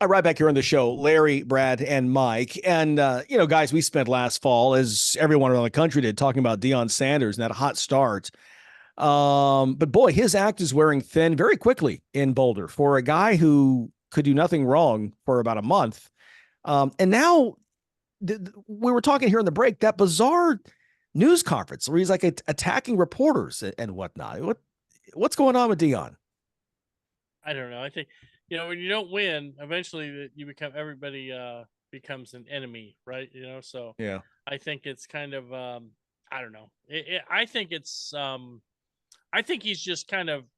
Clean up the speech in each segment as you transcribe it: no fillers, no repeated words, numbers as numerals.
Right back here on the show, Larry, Brad, and Mike. And, guys, we spent last fall, as everyone around the country did, talking about Deion Sanders and that hot start. But boy, his act is wearing thin very quickly in Boulder for a guy who could do nothing wrong for about a month. And now we were talking here in the break, that bizarre news conference where he's like attacking reporters and whatnot. What's going on with Deion? I don't know. I think when you don't win, eventually you become everybody becomes an enemy, right? So Yeah. I think it's kind of I don't know. I think it's I think he's just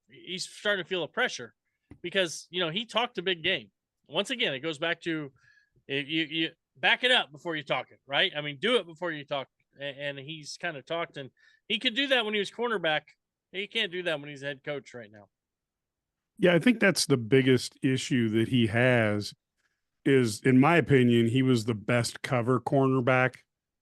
he's starting to feel the pressure because he talked a big game. Once again, it goes back to you back it up before you talk it, right? I mean, do it before you talk. And he's kind of talked, and he could do that when he was cornerback. He can't do that when he's head coach right now. Yeah, I think that's the biggest issue that he has is, in my opinion, he was the best cover cornerback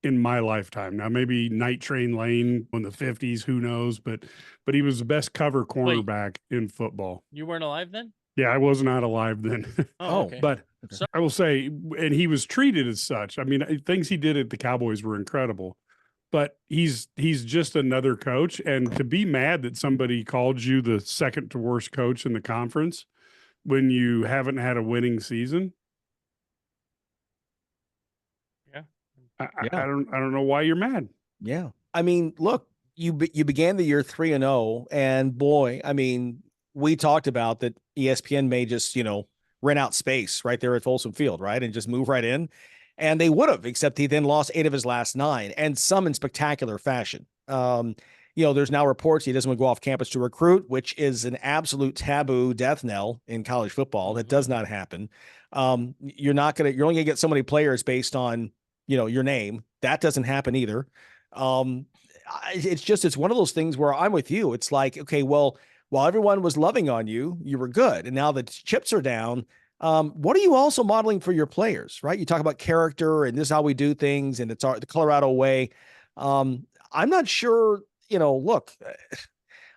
in my lifetime. Now, maybe Night Train Lane in the 50s, who knows, but he was the best cover Wait, cornerback in football. you weren't alive then? Yeah, I was not alive then. Oh, okay. But So I will say, and he was treated as such. I mean, things he did at the Cowboys were incredible. But he's just another coach, and to be mad that somebody called you the second to worst coach in the conference when you haven't had a winning season, yeah, Yeah. I don't know why you're mad. Yeah. I mean, look, you began the year 3-0, and boy, I mean, we talked about that ESPN may just, rent out space right there at Folsom Field, right? And just move right in. And they would have, except he then lost 8 of his last 9, and some in spectacular fashion. There's now reports he doesn't want to go off campus to recruit, which is an absolute taboo death knell in college football. That does not happen. You're only gonna get so many players based on, your name. That doesn't happen either. Um, it's one of those things where I'm with you. It's like, okay, well, while everyone was loving on you, you were good. And now the chips are down. What are you also modeling for your players, right? You talk about character and this is how we do things, and it's the Colorado way. I'm not sure, look,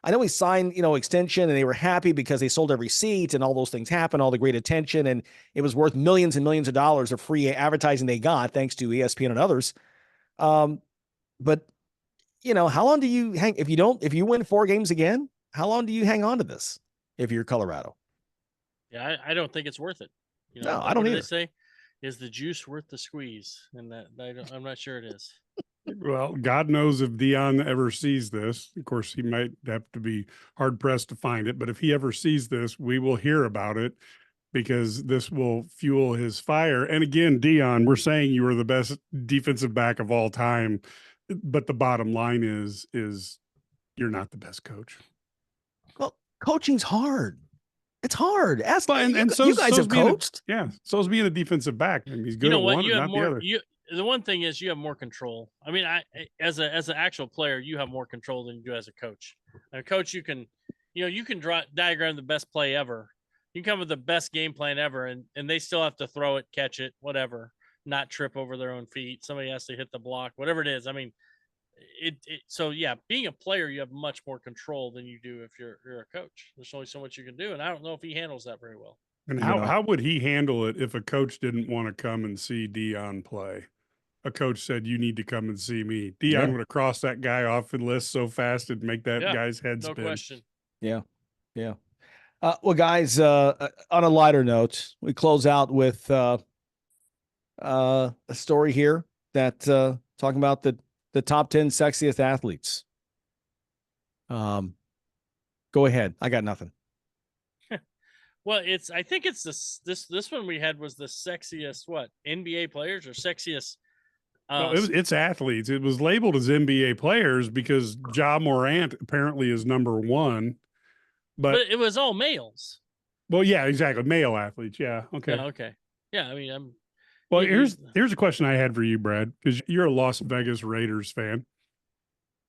I know he signed, extension, and they were happy because they sold every seat and all those things happened, all the great attention, and it was worth millions and millions of dollars of free advertising they got thanks to ESPN and others. But how long do you hang if you win 4 games again? How long do you hang on to this if you're Colorado? yeah. I don't think it's worth it. No, I What don't do they either. say? Is the juice worth the squeeze? And I'm not sure it is. Well, God knows if Dion ever sees this. Of course, he might have to be hard pressed to find it, but if he ever sees this, we will hear about it because this will fuel his fire. And again, Dion, we're saying you are the best defensive back of all time, but the bottom line is you're not the best coach. Well, coaching's hard. It's hard. Ask But and you guys have coached. so's being a defensive back. I mean, he's You good know at what? one You and have not the more. other. The one thing is you have more control. I mean, as an actual player, you have more control than you do as a coach. A coach, you can draw diagram the best play ever. You can come with the best game plan ever, and they still have to throw it, catch it, whatever, not trip over their own feet. Somebody has to hit the block, whatever it is. I mean, so yeah, being a player, you have much more control than you do if you're a coach. There's only so much you can do, and I don't know if he handles that very well. And You know, how would he handle it if a coach didn't want to come and see Dion play? A coach said, "You need to come and see me." Yeah. Dion would have crossed that guy off the list so fast it'd make that Yeah, guy's head no spin. question. Yeah. Yeah. Well, guys, on a lighter note, we close out with a story here that talking about the top 10 sexiest athletes. Go ahead. I got nothing. Well, I think it's this one we had was the sexiest NBA players or sexiest. No, it's athletes. It was labeled as NBA players because Ja Morant apparently is number one. but it was all males. Well, yeah, exactly. Male athletes. Yeah. Okay. Yeah, okay. Yeah, I mean, Well, here's a question I had for you, Brad, because you're a Las Vegas Raiders fan.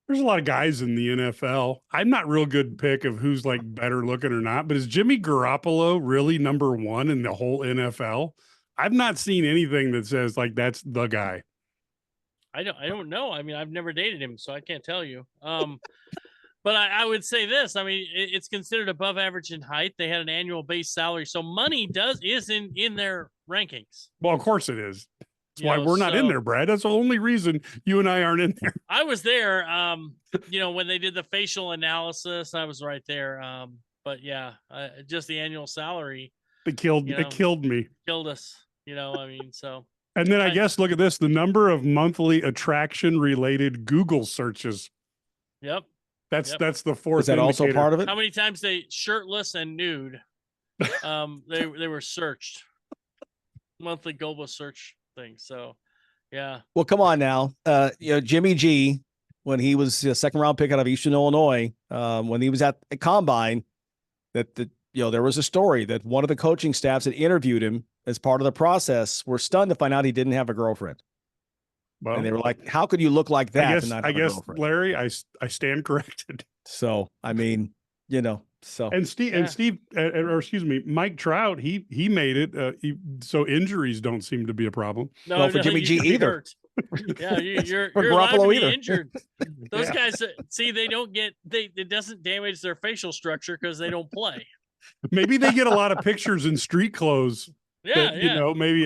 There's a lot of guys in the NFL. I'm not real good pick of who's like better looking or not, but is Jimmy Garoppolo really number one in the whole NFL? I've not seen anything that says like that's the guy. I don't know. I mean, I've never dated him, so I can't tell you. But I would say this. I mean, it's considered above average in height. They had an annual base salary, so money is in their rankings. Well, of course it is. That's why we're not in there, Brad. That's the only reason you and I aren't in there. I was there, when they did the facial analysis, I was right there. But yeah, just the annual salary. It killed me. Killed us, I mean, so. And then I guess, look at this, the number of monthly attraction related Google searches. Yep. That's the fourth. Is that also part of it? How many times they shirtless and nude? They were searched. Monthly Google search thing. So, yeah. Well, come on now. Jimmy G, when he was a second round pick out of Eastern Illinois, when he was at a combine, there was a story that one of the coaching staffs that interviewed him as part of the process were stunned to find out he didn't have a girlfriend. Well, and they were like, "How could you look like that?" I guess, Larry, I stand corrected. So, I mean, so and Steve, or excuse me, Mike Trout, he made it. So injuries don't seem to be a problem. No, for Jimmy G either. Yeah, you're allowed to be injured. Those guys, see, they don't get it doesn't damage their facial structure because they don't play. Maybe they get a lot of pictures in street clothes. Yeah, maybe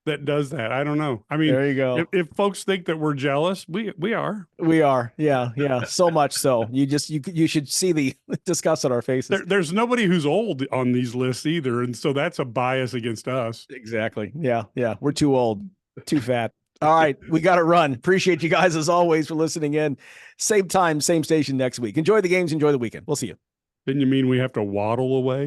that does that. I don't know. I mean, there you go. If folks think that we're jealous, we are. We are. Yeah. So much so. You should see the disgust on our faces. There's nobody who's old on these lists either, and so that's a bias against us. Exactly. Yeah. We're too old, too fat. All right, we got to run. Appreciate you guys as always for listening in. Same time, same station next week. Enjoy the games. Enjoy the weekend. We'll see you. Didn't you mean we have to waddle away?